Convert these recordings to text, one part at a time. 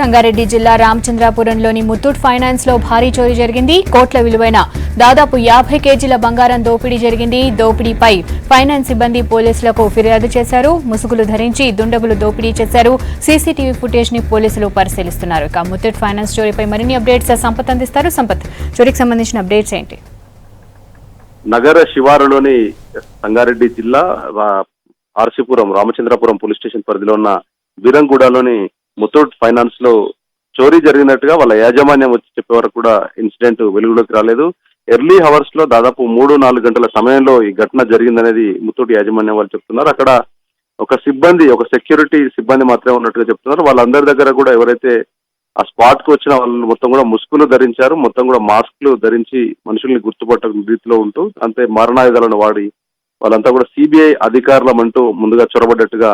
సంగారెడ్డి జిల్లా రామచంద్రాపురంలోని ముత్తూట్ ఫైనాన్స్ లో భారీ చోరీ జరిగింది. కోట్ల విలువైన దాదాపు 50 కేజీల బంగారం దోపిడీ జరిగింది. దోపిడీపై ఫైనాన్స్ సిబ్బంది పోలీసులకు ఫిర్యాదు చేశారు. ముసుగులు ధరించి దుండగులు దోపిడీ చేశారు. సీసీటీవీ ఫుటేజ్ ని పోలీసులు పరిశీలిస్తున్నారు. ఇక ముత్తూట్ ఫైనాన్స్ చోరీపై మరిన్ని అప్డేట్స్ సంపత్ అందిస్తారు. సంపత్, చోరీకి సంబంధించిన అప్డేట్స్ ఏంటి? నగర శివారులోని సంగారెడ్డి జిల్లా ఆర్సీపురం రామచంద్రపురం పోలీస్ స్టేషన్ పరిధిలో ఉన్న బీరంగూడలోని ముత్తూట్ ఫైనాన్స్ లో చోరీ జరిగినట్టుగా వాళ్ళ యాజమాన్యం వచ్చి చెప్పే వరకు కూడా ఇన్సిడెంట్ వెలుగులోకి రాలేదు. ఎర్లీ హవర్స్ లో దాదాపు 3-4 గంటల సమయంలో ఈ ఘటన జరిగిందనేది ముత్తూట్ యాజమాన్యం వాళ్ళు చెప్తున్నారు. అక్కడ ఒక సెక్యూరిటీ సిబ్బంది మాత్రమే ఉన్నట్టుగా చెప్తున్నారు. వాళ్ళందరి దగ్గర కూడా ఎవరైతే ఆ స్పాట్ కు వచ్చిన వాళ్ళు మొత్తం కూడా ముసుగులు ధరించారు, మొత్తం కూడా మాస్క్లు ధరించి మనుషుల్ని గుర్తుపట్ట రీతిలో ఉంటూ అంతే మారణాయుధాలను వాడి వాళ్ళంతా కూడా సిబిఐ అధికారులమంటూ ముందుగా చొరబడ్డట్టుగా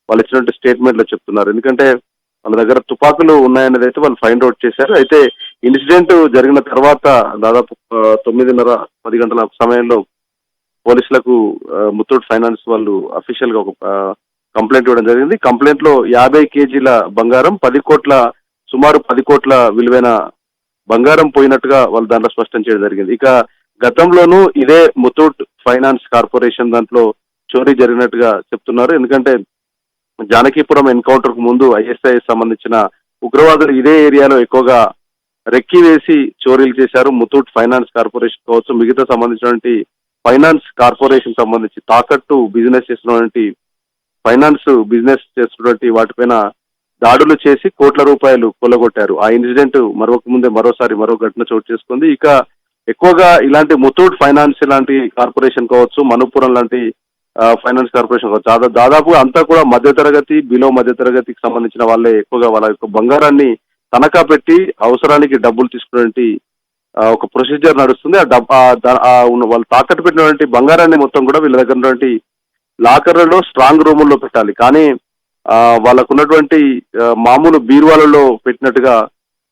వాళ్ళు ఇచ్చినట్టు స్టేట్మెంట్ లో చెప్తున్నారు. ఎందుకంటే వాళ్ళ దగ్గర తుపాకులు ఉన్నాయనేది అయితే వాళ్ళు ఫైండ్ అవుట్ చేశారు. అయితే ఇన్సిడెంట్ జరిగిన తర్వాత దాదాపు 9:30-10 గంటల సమయంలో పోలీసులకు ముత్తూట్ ఫైనాన్స్ వాళ్ళు అఫీషియల్ గా ఒక కంప్లైంట్ ఇవ్వడం జరిగింది. కంప్లైంట్ లో 50 కేజీల బంగారం, సుమారు 10 కోట్ల విలువైన బంగారం పోయినట్టుగా వాళ్ళు దాంట్లో స్పష్టం చేయడం జరిగింది. ఇక గతంలోనూ ఇదే ముత్తూట్ ఫైనాన్స్ కార్పొరేషన్ దాంట్లో చోరీ జరిగినట్టుగా చెప్తున్నారు. ఎందుకంటే జానకీపురం ఎన్కౌంటర్ కు ముందు ఐఎస్ఐ సంబంధించిన ఉగ్రవాదులు ఇదే ఏరియాలో ఎక్కువగా రెక్కి వేసి చోరీలు చేశారు. ముత్తూట్ ఫైనాన్స్ కార్పొరేషన్ కావచ్చు, మిగతా సంబంధించినటువంటి ఫైనాన్స్ కార్పొరేషన్ సంబంధించి తాకట్టు బిజినెస్ చేసినటువంటి ఫైనాన్స్ బిజినెస్ చేస్తున్నటువంటి వాటిపైన దాడులు చేసి కోట్ల రూపాయలు కొల్లగొట్టారు. ఆ ఇన్సిడెంట్ మరో ఘటన చోటు చేసుకుంది. ఇక ఎక్కువగా ఇలాంటి ముత్తూట్ ఫైనాన్స్ లాంటి కార్పొరేషన్ కావచ్చు, మనుపురం లాంటి ఫైనాన్స్ కార్పొరేషన్ కావచ్చు, దాదాపు అంతా కూడా మధ్యతరగతి, బిలో మధ్యతరగతికి సంబంధించిన వాళ్ళే ఎక్కువగా వాళ్ళ యొక్క బంగారాన్ని తనఖా పెట్టి అవసరానికి డబ్బులు తీసుకున్నటువంటి ఒక ప్రొసీజర్ నడుస్తుంది. వాళ్ళు తాకట్టు పెట్టినటువంటి బంగారాన్ని మొత్తం కూడా వీళ్ళ దగ్గర ఉన్నటువంటి లాకర్లలో స్ట్రాంగ్ రూముల్లో పెట్టాలి. కానీ వాళ్ళకున్నటువంటి మామూలు బీరువాలలో పెట్టినట్టుగా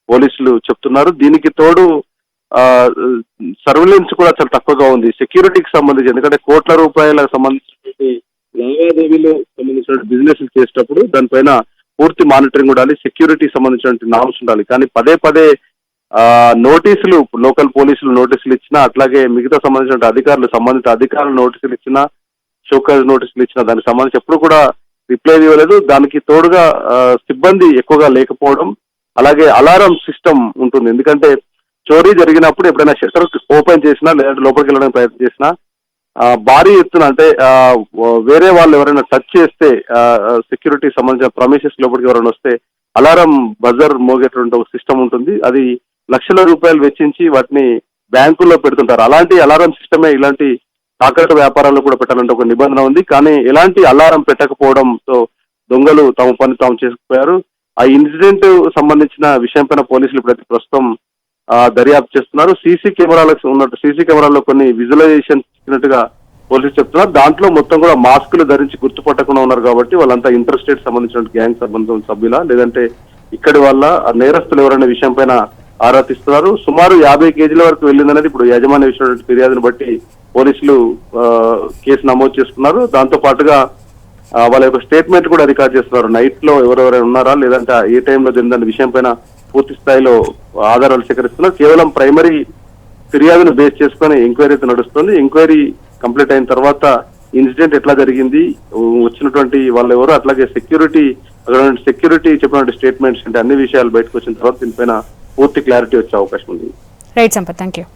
పోలీసులు చెప్తున్నారు. దీనికి తోడు సర్వేలెన్స్ కూడా చాలా తక్కువగా ఉంది సెక్యూరిటీకి సంబంధించి. ఎందుకంటే కోట్ల రూపాయలకు సంబంధించినటువంటి లావాదేవీలు సంబంధించిన బిజినెస్ చేసేటప్పుడు దానిపైన పూర్తి మానిటరింగ్ ఉండాలి, సెక్యూరిటీకి సంబంధించినటువంటి నామ్స్ ఉండాలి. కానీ పదే నోటీసులు లోకల్ పోలీసులు నోటీసులు ఇచ్చినా, అట్లాగే మిగతా సంబంధిత అధికారులు నోటీసులు ఇచ్చినా, షోకాజ్ నోటీసులు ఇచ్చినా దానికి సంబంధించి ఎప్పుడు కూడా రిప్లై ఇవ్వలేదు. దానికి తోడుగా సిబ్బంది ఎక్కువగా లేకపోవడం, అలాగే అలారం సిస్టమ్ ఉంటుంది. ఎందుకంటే చోరీ జరిగినప్పుడు ఎప్పుడైనా షట్టర్ ఓపెన్ చేసినా లేదంటే లోపలికి వెళ్ళడానికి ప్రయత్నం చేసినా భారీ ఎత్తున అంటే వేరే వాళ్ళు ఎవరైనా టచ్ చేస్తే సెక్యూరిటీ సంబంధించిన ప్రమిసెస్ లోపలికి ఎవరైనా వస్తే అలారం బజర్ మోగేటువంటి ఒక సిస్టమ్ ఉంటుంది. అది లక్షల రూపాయలు వెచ్చించి వాటిని బ్యాంకుల్లో పెడుతుంటారు. అలాంటి అలారం సిస్టమే ఇలాంటి తాకట్టు వ్యాపారాల్లో కూడా పెట్టాలంటే ఒక నిబంధన ఉంది. కానీ ఎలాంటి అలారం పెట్టకపోవడంతో దొంగలు తమ పని తాము చేసుకుపోయారు. ఆ ఇన్సిడెంట్ సంబంధించిన విషయం పైన పోలీసులు ఇప్పుడైతే ప్రస్తుతం దర్యాప్తు చేస్తున్నారు. సీసీ కెమెరాల్లో కొన్ని విజువలైజేషన్ ఇచ్చినట్టుగా పోలీసులు చెప్తున్నారు. దాంట్లో మొత్తం కూడా మాస్కులు ధరించి గుర్తుపట్టకుండా ఉన్నారు. కాబట్టి వాళ్ళంతా ఇంటర్స్టేట్ సంబంధించిన గ్యాంగ్ సంబంధించిన సభ్యుల లేదంటే ఇక్కడి వాళ్ళ నేరస్తులు ఎవరనే విషయం పైన ఆరా తీస్తున్నారు. సుమారు 50 కేజీల వరకు వెళ్ళిందనేది ఇప్పుడు యాజమాన్య ఇచ్చినటువంటి ఫిర్యాదును బట్టి పోలీసులు కేసు నమోదు చేసుకున్నారు. దాంతో పాటుగా వాళ్ళ యొక్క స్టేట్మెంట్ కూడా రికార్డ్ చేస్తున్నారు. నైట్ లో ఎవరెవరైనా ఉన్నారా లేదంటే ఏ టైంలో జరిగిందనే విషయం పైన పూర్తి స్థాయిలో ఆధారాలు సేకరిస్తున్నారు. కేవలం ప్రైమరీ ఫిర్యాదును బేస్ చేసుకుని ఎంక్వైరీ అయితే నడుస్తుంది. ఎంక్వైరీ కంప్లీట్ అయిన తర్వాత ఇన్సిడెంట్ ఎట్లా జరిగింది, వచ్చినటువంటి వాళ్ళు ఎవరు, అట్లాగే సెక్యూరిటీ చెప్పినటువంటి స్టేట్మెంట్స్ అంటే అన్ని విషయాలు బయటకు వచ్చిన తర్వాత దీనిపైన పూర్తి క్లారిటీ వచ్చే అవకాశం ఉంది. Right Sampath, thank you.